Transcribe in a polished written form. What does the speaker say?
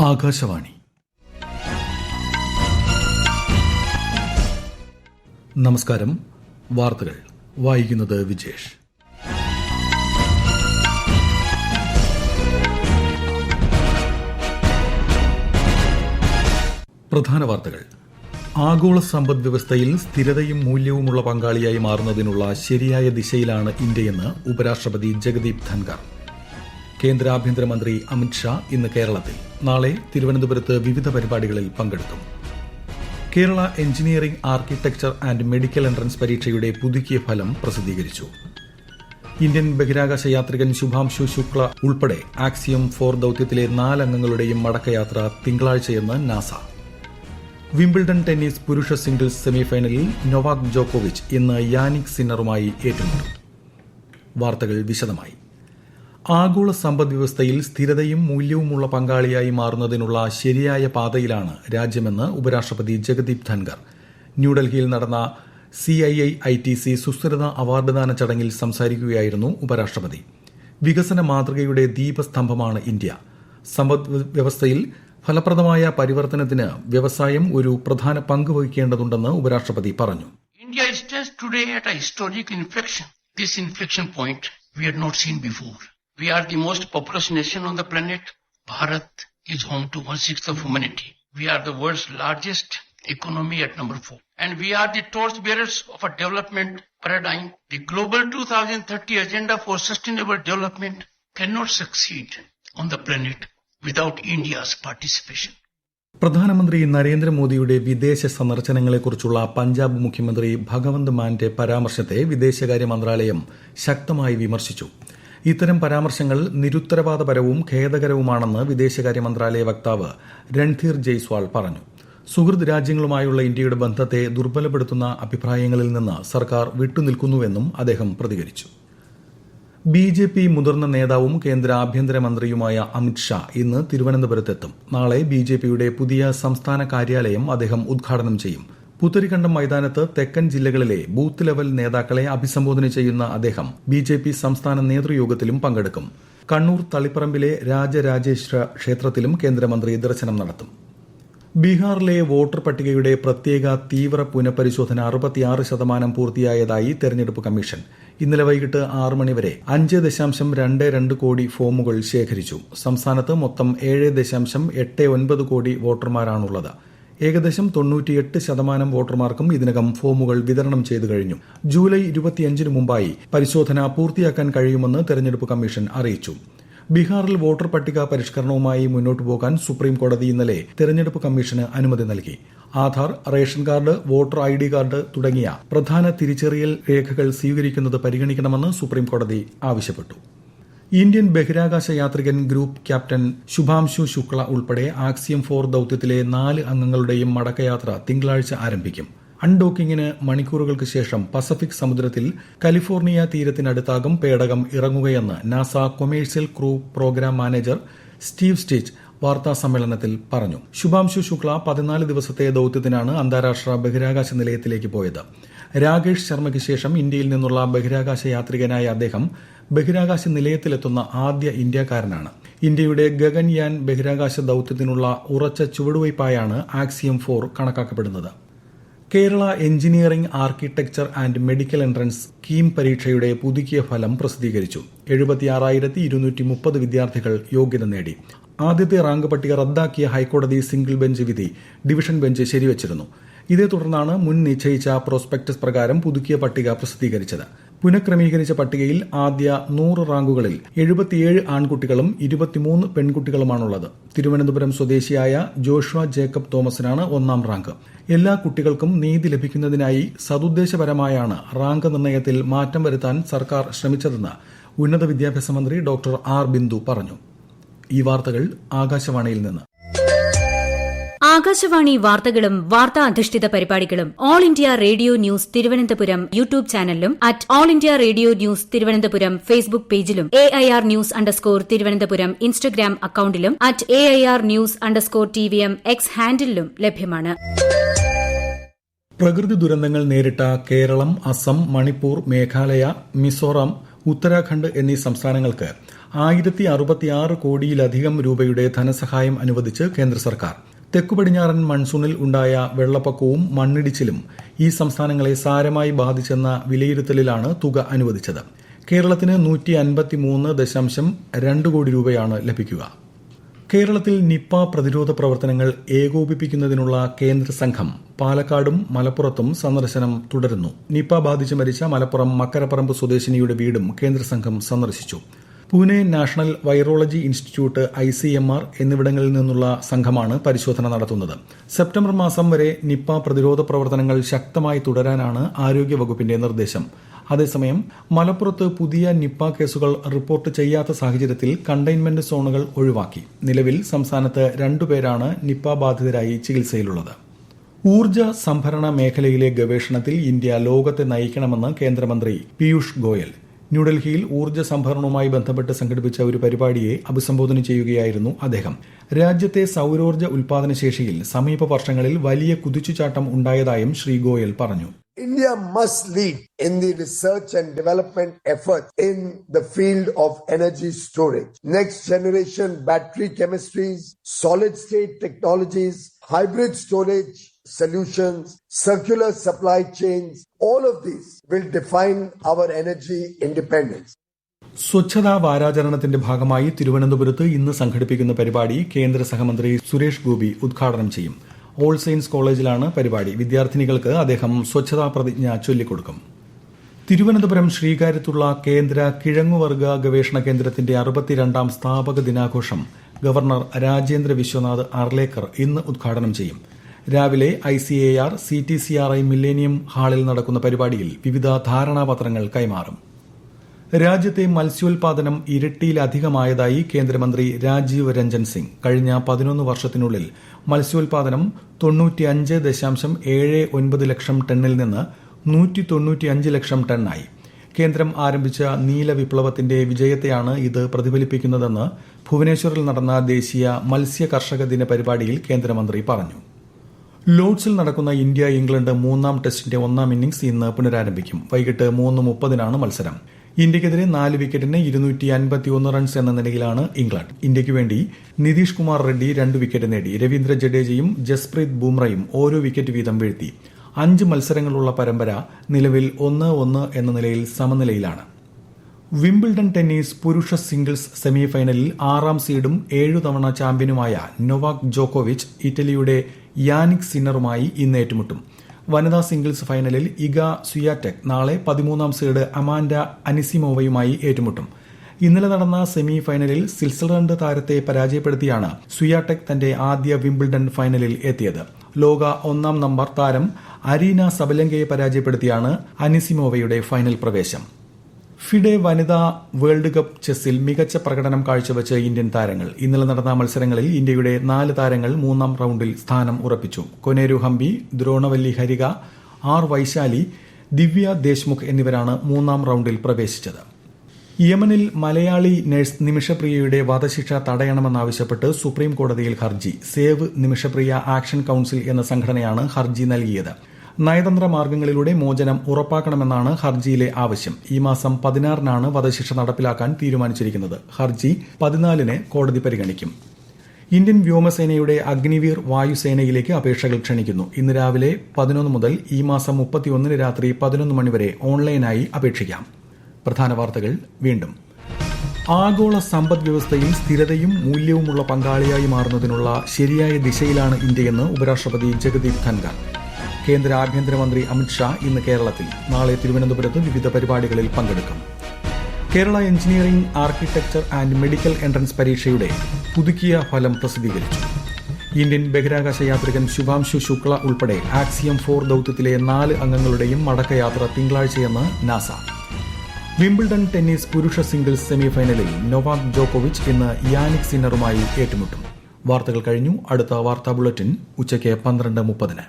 ആകാശവാണി. നമസ്കാരം. വാർത്തകൾ വായിക്കുന്നത് വിജേഷ്. പ്രധാന വാർത്തകൾ. ആഗോള സമ്പദ് വ്യവസ്ഥയിൽ സ്ഥിരതയും മൂല്യവുമുള്ള പങ്കാളിയായി മാറുന്നതിനുള്ള ശരിയായ ദിശയിലാണ് ഇന്ത്യയെന്ന് ഉപരാഷ്ട്രപതി ജഗദീപ് ധൻഖർ. കേന്ദ്ര ആഭ്യന്തരമന്ത്രി അമിത്ഷാ ഇന്ന് കേരളത്തിൽ. നാളെ തിരുവനന്തപുരത്ത് വിവിധ പരിപാടികളിൽ പങ്കെടുക്കും. Kerala engineering, architecture and medical entrance പരീക്ഷയുടെ പുതുക്കിയ ഫലം പ്രസിദ്ധീകരിച്ചു. ഇന്ത്യൻ ബഹിരാകാശ യാത്രികൻ ശുഭാംശു ശുക്ല ഉൾപ്പെടെ ആക്സിയം 4 ദൌത്യത്തിലെ 4 അംഗങ്ങളുടെയും മടക്കയാത്ര തിങ്കളാഴ്ചയെന്ന് നാസ. വിംബിൾഡൺ ടെന്നീസ് പുരുഷ സിംഗിൾസ് സെമിഫൈനലിൽ നൊവാക് ജോക്കോവിച്ച് ഇന്ന് യാനിക് സിന്നറുമായി ഏറ്റുമുട്ടും. വാർത്തകൾ വിശദമായി. ആഗോള സമ്പദ് വ്യവസ്ഥയിൽ സ്ഥിരതയും മൂല്യവുമുള്ള പങ്കാളിയായി മാറുന്നതിനുള്ള ശരിയായ പാതയിലാണ് രാജ്യമെന്ന് ഉപരാഷ്ട്രപതി ജഗദീപ് ധൻഖർ. ന്യൂഡൽഹിയിൽ നടന്ന CII-ITC സുസ്ഥിരത അവാർഡ്ദാന ചടങ്ങിൽ സംസാരിക്കുകയായിരുന്നു ഉപരാഷ്ട്രപതി. വികസന മാതൃകയുടെ ദീപസ്തംഭമാണ് ഇന്ത്യ. സമ്പദ് വ്യവസ്ഥയിൽ ഫലപ്രദമായ പരിവർത്തനത്തിന് വ്യവസായം ഒരു പ്രധാന പങ്ക് വഹിക്കേണ്ടതുണ്ടെന്ന് ഉപരാഷ്ട്രപതി പറഞ്ഞു. India stands today at a historic inflection. This inflection point we had not seen before. We are the most populous nation on the planet. Bharat is home to 1/6 of humanity. We are the world's largest economy at number 4. And we are the torchbearers of a development paradigm. The global 2030 agenda for sustainable development cannot succeed on the planet without India's participation. പ്രധാനമന്ത്രി നരേന്ദ്രമോദിയുടെ വിദേശ സന്ദർശനങ്ങളെക്കുറിച്ചുള്ള പഞ്ചാബ് മുഖ്യമന്ത്രി ഭഗവന്ത് മാന്റെ പരാമർശത്തെ വിദേശകാര്യ മന്ത്രാലയം ശക്തമായി വിമർശിച്ചു. ഇത്തരം പരാമർശങ്ങൾ നിരുത്തരവാദപരവും ഖേദകരവുമാണെന്ന് വിദേശകാര്യ മന്ത്രാലയ വക്താവ് രൺധീർ ജയ്സ്വാൾ പറഞ്ഞു. സുഹൃദ് രാജ്യങ്ങളുമായുള്ള ഇന്ത്യയുടെ ബന്ധത്തെ ദുർബലപ്പെടുത്തുന്ന അഭിപ്രായങ്ങളിൽ നിന്ന് സർക്കാർ വിട്ടുനിൽക്കുന്നുവെന്നും അദ്ദേഹം പ്രതികരിച്ചു. BJP മുതിർന്ന നേതാവും കേന്ദ്ര ആഭ്യന്തരമന്ത്രിയുമായ അമിത്ഷാ ഇന്ന് തിരുവനന്തപുരത്തെത്തും. നാളെ BJPയുടെ പുതിയ സംസ്ഥാന കാര്യാലയം അദ്ദേഹം ഉദ്ഘാടനം ചെയ്യും. പുത്തരിക്കണ്ടം മൈതാനത്ത് തെക്കൻ ജില്ലകളിലെ ബൂത്ത് ലെവൽ നേതാക്കളെ അഭിസംബോധന ചെയ്യുന്ന അദ്ദേഹം BJP സംസ്ഥാന നേതൃയോഗത്തിലും പങ്കെടുക്കും. കണ്ണൂർ തളിപ്പറമ്പിലെ രാജരാജേശ്വര ക്ഷേത്രത്തിലും കേന്ദ്രമന്ത്രി ദർശനം നടത്തും. ബീഹാറിലെ വോട്ടർ പട്ടികയുടെ പ്രത്യേക തീവ്ര പുനഃപരിശോധന 66% പൂർത്തിയായതായി തെരഞ്ഞെടുപ്പ് കമ്മീഷൻ. ഇന്നലെ വൈകിട്ട് 6 മണിവരെ 5.22 കോടി ഫോമുകൾ ശേഖരിച്ചു. സംസ്ഥാനത്ത് മൊത്തം 7.89 കോടി വോട്ടർമാരാണുള്ളത്. ഏകദേശം 98% വോട്ടർമാർക്കും ഇതിനകം ഫോമുകൾ വിതരണം ചെയ്തു കഴിഞ്ഞു. ജൂലൈ 25 മുമ്പായി പരിശോധന പൂർത്തിയാക്കാൻ കഴിയുമെന്ന് തെരഞ്ഞെടുപ്പ് കമ്മീഷൻ അറിയിച്ചു. ബീഹാറിൽ വോട്ടർ പട്ടിക പരിഷ്കരണവുമായി മുന്നോട്ടു പോകാൻ സുപ്രീം കോടതി ഇന്നലെ തെരഞ്ഞെടുപ്പ് കമ്മീഷന് അനുമതി നൽകി. Aadhaar, ration card, voter ID card തുടങ്ങിയ പ്രധാന തിരിച്ചറിയൽ രേഖകൾ സ്വീകരിക്കുന്നത് പരിഗണിക്കണമെന്ന് സുപ്രീം കോടതി ആവശ്യപ്പെട്ടു. ഇന്ത്യൻ ബഹിരാകാശ യാത്രികൻ ഗ്രൂപ്പ് ക്യാപ്റ്റൻ ശുഭാംശു ശുക്ല ഉൾപ്പെടെ ആക്സിയം 4 ദൌത്യത്തിലെ 4 അംഗങ്ങളുടെയും മടക്കയാത്ര തിങ്കളാഴ്ച ആരംഭിക്കും. അൺഡോക്കിംഗിന് മണിക്കൂറുകൾക്ക് ശേഷം പസഫിക് സമുദ്രത്തിൽ കാലിഫോർണിയ തീരത്തിനടുത്താകും പേടകം ഇറങ്ങുകയെന്ന് NASA commercial crew programme manager Steve Stich വാർത്താ സമ്മേളനത്തിൽ പറഞ്ഞു. ശുഭാംശു ശുക്ല 14 ദിവസത്തെ ദൌത്യത്തിനാണ് അന്താരാഷ്ട്ര ബഹിരാകാശ നിലയത്തിലേക്ക് പോയത്. രാകേഷ് ശർമ്മയ്ക്ക് ശേഷം ഇന്ത്യയിൽ നിന്നുള്ള ബഹിരാകാശ യാത്രികനായ അദ്ദേഹം ബഹിരാകാശ നിലയത്തിലെത്തുന്ന ആദ്യ ഇന്ത്യക്കാരനാണ്. ഇന്ത്യയുടെ ഗഗൻയാൻ ബഹിരാകാശ ദൌത്യത്തിനുള്ള ഉറച്ച ചുവടുവയ്പായാണ് ആക്സിയം 4 കണക്കാക്കപ്പെടുന്നത്. Kerala engineering, architecture and medical entrance KEAM പരീക്ഷയുടെ പുതുക്കിയ ഫലം പ്രസിദ്ധീകരിച്ചു. 76,230 വിദ്യാർത്ഥികൾ യോഗ്യത നേടി. ആദ്യത്തെ റാങ്ക് പട്ടിക റദ്ദാക്കിയ ഹൈക്കോടതി സിംഗിൾ ബെഞ്ച് വിധി ഡിവിഷൻ ബെഞ്ച് ശരിവച്ചിരുന്നു. ഇതേ തുടർന്നാണ് മുൻ നിശ്ചയിച്ച പ്രോസ്പെക്ടസ് പ്രകാരം പുതുക്കിയ പട്ടിക പ്രസിദ്ധീകരിച്ചത്. പുനഃക്രമീകരിച്ച പട്ടികയിൽ ആദ്യ 100 റാങ്കുകളിൽ 77 ആൺകുട്ടികളും 23 പെൺകുട്ടികളുമാണുള്ളത്. തിരുവനന്തപുരം സ്വദേശിയായ ജോഷുവ ജേക്കബ് തോമസിനാണ് 1ാം റാങ്ക്. എല്ലാ കുട്ടികൾക്കും നീതി ലഭിക്കുന്നതിനായി സതുദ്ദേശപരമായാണ് റാങ്ക് നിർണയത്തിൽ മാറ്റം വരുത്താൻ സർക്കാർ ശ്രമിച്ചതെന്ന് ഉന്നത വിദ്യാഭ്യാസ മന്ത്രി ഡോക്ടർ ആർ ബിന്ദു പറഞ്ഞു. ഈ വാർത്തകൾ ആകാശവാണിയിൽ നിന്ന്. ആകാശവാണി വാർത്തകളും വാർത്താ അധിഷ്ഠിത പരിപാടികളും all India radio news Thiruvananthapuram YouTube ചാനലിലും all India radio news Thiruvananthapuram Facebook പേജിലും AIR ന്യൂസ് _തിരുവനന്തപുരം ഇൻസ്റ്റഗ്രാം അക്കൌണ്ടിലും @AIR ന്യൂസ് _TVM X ഹാൻഡിലും ലഭ്യമാണ്. പ്രകൃതി ദുരന്തങ്ങൾ നേരിട്ട കേരളം, അസം, മണിപ്പൂർ, മേഘാലയ, മിസോറാം, ഉത്തരാഖണ്ഡ് എന്നീ സംസ്ഥാനങ്ങൾക്ക് 1066 കോടിയിലധികം രൂപയുടെ ധനസഹായം അനുവദിച്ച് കേന്ദ്ര സർക്കാർ. തെക്കുപടിഞ്ഞാറൻ മൺസൂണിൽ ഉണ്ടായ വെള്ളപ്പൊക്കവും മണ്ണിടിച്ചിലും ഈ സംസ്ഥാനങ്ങളെ സാരമായി ബാധിച്ചെന്ന വിലയിരുത്തലിലാണ് തുക അനുവദിച്ചത്. കേരളത്തിന് 153.2 കോടി രൂപയാണ് ലഭിക്കുക. കേരളത്തിൽ നിപ്പ പ്രതിരോധ പ്രവർത്തനങ്ങൾ ഏകോപിപ്പിക്കുന്നതിനുള്ള കേന്ദ്ര സംഘം പാലക്കാടും മലപ്പുറത്തും സന്ദർശനം തുടരുന്നു. നിപ്പ ബാധിച്ച് മരിച്ച മലപ്പുറം മക്കരപ്പറമ്പ് സ്വദേശിനിയുടെ വീടും കേന്ദ്ര സംഘം സന്ദർശിച്ചു. Pune national virology institute ICMR എന്നിവിടങ്ങളിൽ നിന്നുള്ള സംഘമാണ് പരിശോധന നടത്തുന്നത്. സെപ്റ്റംബർ മാസം വരെ നിപ്പ പ്രതിരോധ പ്രവർത്തനങ്ങൾ ശക്തമായി തുടരാനാണ് ആരോഗ്യവകുപ്പിന്റെ നിർദ്ദേശം. അതേസമയം മലപ്പുറത്ത് പുതിയ നിപ്പ കേസുകൾ റിപ്പോർട്ട് ചെയ്യാത്ത സാഹചര്യത്തിൽ കണ്ടെയ്ൻമെന്റ് സോണുകൾ ഒഴിവാക്കി. നിലവിൽ സംസ്ഥാനത്ത് 2 പേരാണ് നിപ്പ ബാധിതരായി ചികിത്സയിലുള്ളത്. ഊർജ്ജ സംഭരണ മേഖലയിലെ ഗവേഷണത്തിൽ ഇന്ത്യ ലോകത്തെ നയിക്കണമെന്ന് കേന്ദ്രമന്ത്രി പീയൂഷ് ഗോയൽ. ന്യൂഡൽഹിയിൽ ഊർജ്ജ സംഭരണവുമായി ബന്ധപ്പെട്ട് സംഘടിപ്പിച്ച ഒരു പരിപാടിയെ അഭിസംബോധന ചെയ്യുകയായിരുന്നു അദ്ദേഹം. രാജ്യത്തെ സൌരോർജ്ജ ഉൽപാദനശേഷിയിൽ സമീപ വർഷങ്ങളിൽ വലിയ കുതിച്ചുചാട്ടം ഉണ്ടായതായും ശ്രീ ഗോയൽ പറഞ്ഞു. India must lead in the research and development effort in the field of energy storage. Next generation battery chemistries, solid state technologies, hybrid storage solutions, circular supply chains, all of these will define our energy independence. സ്വച്ഛതാ വാരാചരണത്തിന്റെ ഭാഗമായി തിരുവനന്തപുരത്ത് ഇന്ന് സംഘടിപ്പിക്കുന്ന പരിപാടി കേന്ദ്ര സഹമന്ത്രി സുരേഷ് ഗോപി ഉദ്ഘാടനം ചെയ്യും. All saints കോളേജിലാണ് പരിപാടി. വിദ്യാർത്ഥിനികൾക്ക് അദ്ദേഹം സ്വച്ഛതാ പ്രതിജ്ഞ ചൊല്ലിക്കൊടുക്കും. തിരുവനന്തപുരം ശ്രീകാര്യത്തുള്ള കേന്ദ്ര കിഴങ്ങുവർഗ ഗവേഷണ കേന്ദ്രത്തിന്റെ 62ാം സ്ഥാപക ദിനാഘോഷം ഗവർണർ രാജേന്ദ്ര വിശ്വനാഥ് അർലേക്കർ ഇന്ന് ഉദ്ഘാടനം ചെയ്യും. രാവിലെ ICAR CTCRI മില്ലേനിയം ഹാളിൽ നടക്കുന്ന പരിപാടിയിൽ വിവിധ ധാരണാപത്രങ്ങൾ കൈമാറും. രാജ്യത്തെ മത്സ്യോൽപാദനം ഇരട്ടിയിലധികമായതായി കേന്ദ്രമന്ത്രി രാജീവ് രഞ്ജൻ സിംഗ്. കഴിഞ്ഞ 11 വർഷത്തിനുള്ളിൽ മത്സ്യോൽപാദനം 95.79 ലക്ഷം ടണ്ണിൽ നിന്ന് 195 ലക്ഷം ടണ്ണായി. കേന്ദ്രം ആരംഭിച്ച നീല വിപ്ലവത്തിന്റെ വിജയത്തെയാണ് ഇത് പ്രതിഫലിപ്പിക്കുന്നതെന്ന് ഭുവനേശ്വറിൽ നടന്ന ദേശീയ മത്സ്യ കർഷക ദിന പരിപാടിയിൽ കേന്ദ്രമന്ത്രി പറഞ്ഞു. ലോർഡ്സിൽ നടക്കുന്ന ഇന്ത്യ ഇംഗ്ലണ്ട് 3ാം ടെസ്റ്റിന്റെ 1ാം ഇന്നിംഗ്സ് ഇന്ന് പുനരാരംഭിക്കും. വൈകിട്ട് 3:30 മത്സരം. ഇന്ത്യക്കെതിരെ 4 വിക്കറ്റിന് 251 റൺസ് എന്ന നിലയിലാണ് ഇംഗ്ലണ്ട്. ഇന്ത്യയ്ക്ക് വേണ്ടി നിതീഷ് കുമാർ റെഡ്ഡി 2 വിക്കറ്റ് നേടി. രവീന്ദ്ര ജഡേജയും ജസ്പ്രീത് ബുംറയും ഓരോ വിക്കറ്റ് വീതം വീഴ്ത്തി. 5 മത്സരങ്ങളുള്ള പരമ്പര നിലവിൽ 1-1 എന്ന നിലയിൽ സമനിലയിലാണ്. വിംബിൾഡൺ ടെന്നീസ് പുരുഷ സിംഗിൾസ് സെമിഫൈനലിൽ 6ാം സീഡും 7 തവണ ചാമ്പ്യനുമായ നൊവാക് ജോക്കോവിച്ച് ഇറ്റലിയുടെ യാനിക് സിന്നറുമായി ഇന്ന് ഏറ്റുമുട്ടും. വനിതാ സിംഗിൾസ് ഫൈനലിൽ ഇഗ സ്വിയാടെക് നാളെ 13ാം സീഡ് അമാൻഡ അനിസിമോവയുമായി ഏറ്റുമുട്ടും. ഇന്നലെ നടന്ന സെമി ഫൈനലിൽ സ്വിറ്റ്സർലൻഡ് താരത്തെ പരാജയപ്പെടുത്തിയാണ് സ്വിയാടെക് തന്റെ ആദ്യ വിംബിൾഡൺ ഫൈനലിൽ എത്തിയത്. ലോക 1ാം നമ്പർ താരം അരീന സബലങ്കയെ പരാജയപ്പെടുത്തിയാണ് അനിസിമോവയുടെ ഫൈനൽ പ്രവേശം. ഫിഡെ വനിതാ വേൾഡ് കപ്പ് ചെസ്സിൽ മികച്ച പ്രകടനം കാഴ്ചവെച്ച് ഇന്ത്യൻ താരങ്ങൾ. ഇന്നലെ നടന്ന മത്സരങ്ങളിൽ ഇന്ത്യയുടെ 4 താരങ്ങൾ 3ാം റൌണ്ടിൽ സ്ഥാനം ഉറപ്പിച്ചു. കൊനേരു ഹംപി, ദ്രോണവല്ലി ഹരിക, ആർ വൈശാലി, ദിവ്യ ദേശ്മുഖ് എന്നിവരാണ് 3ാം റൌണ്ടിൽ പ്രവേശിച്ചത്. യമനിൽ മലയാളി നഴ്സ് നിമിഷപ്രിയയുടെ വധശിക്ഷ തടയണമെന്നാവശ്യപ്പെട്ട് സുപ്രീം കോടതിയിൽ ഹർജി. സേവ് നിമിഷപ്രിയ ആക്ഷൻ കൌൺസിൽ എന്ന സംഘടനയാണ് ഹർജി നൽകിയത്. നയതന്ത്ര മാർഗങ്ങളിലൂടെ മോചനം ഉറപ്പാക്കണമെന്നാണ് ഹർജിയിലെ ആവശ്യം. ഈ മാസം 16-നാണ് വധശിക്ഷ നടപ്പിലാക്കാൻ തീരുമാനിച്ചിരിക്കുന്നത്. ഹർജി 14-ന് കോടതി പരിഗണിക്കും. ഇന്ത്യൻ വ്യോമസേനയുടെ അഗ്നിവീർ വായുസേനയിലേക്ക് അപേക്ഷകൾ ക്ഷണിക്കുന്നു. ഇന്ന് രാവിലെ 11 മുതൽ ഈ മാസം 31-ന് രാത്രി 11 മണി വരെ ഓൺലൈനായി അപേക്ഷിക്കാം. പ്രധാന വാർത്തകൾ വീണ്ടും. ആഗോള സമ്പദ് വ്യവസ്ഥയിൽ സ്ഥിരതയും മൂല്യവുമുള്ള പങ്കാളിയായി മാറുന്നതിനുള്ള ശരിയായ ദിശയിലാണ് ഇന്ത്യയെന്ന് ഉപരാഷ്ട്രപതി ജഗദീപ് ധൻഖർ. കേന്ദ്ര ആഭ്യന്തരമന്ത്രി അമിത്ഷാ ഇന്ന് കേരളത്തിൽ. നാളെ തിരുവനന്തപുരത്ത് വിവിധ പരിപാടികളിൽ പങ്കെടുക്കും. Kerala engineering, architecture and medical entrance പരീക്ഷയുടെ പുതുക്കിയ ഫലം പ്രസിദ്ധീകരിച്ചു. ഇന്ത്യൻ ബഹിരാകാശ യാത്രികൻ ശുഭാംശു ശുക്ല ഉൾപ്പെടെ ആക്സിയം 4 ദൌത്യത്തിലെ 4 അംഗങ്ങളുടെയും മടക്കയാത്ര തിങ്കളാഴ്ചയെന്ന് നാസ. വിംബിൾഡൺ ടെന്നീസ് പുരുഷ സിംഗിൾസ് സെമിഫൈനലിൽ നൊവാക് ജോക്കോവിച്ച് ഇന്ന് യാനിക് സിന്നറുമായി ഏറ്റുമുട്ടും. വാർത്തകൾ കഴിഞ്ഞു. അടുത്ത വാർത്താ ബുള്ളറ്റിൻ ഉച്ചയ്ക്ക് 12:30.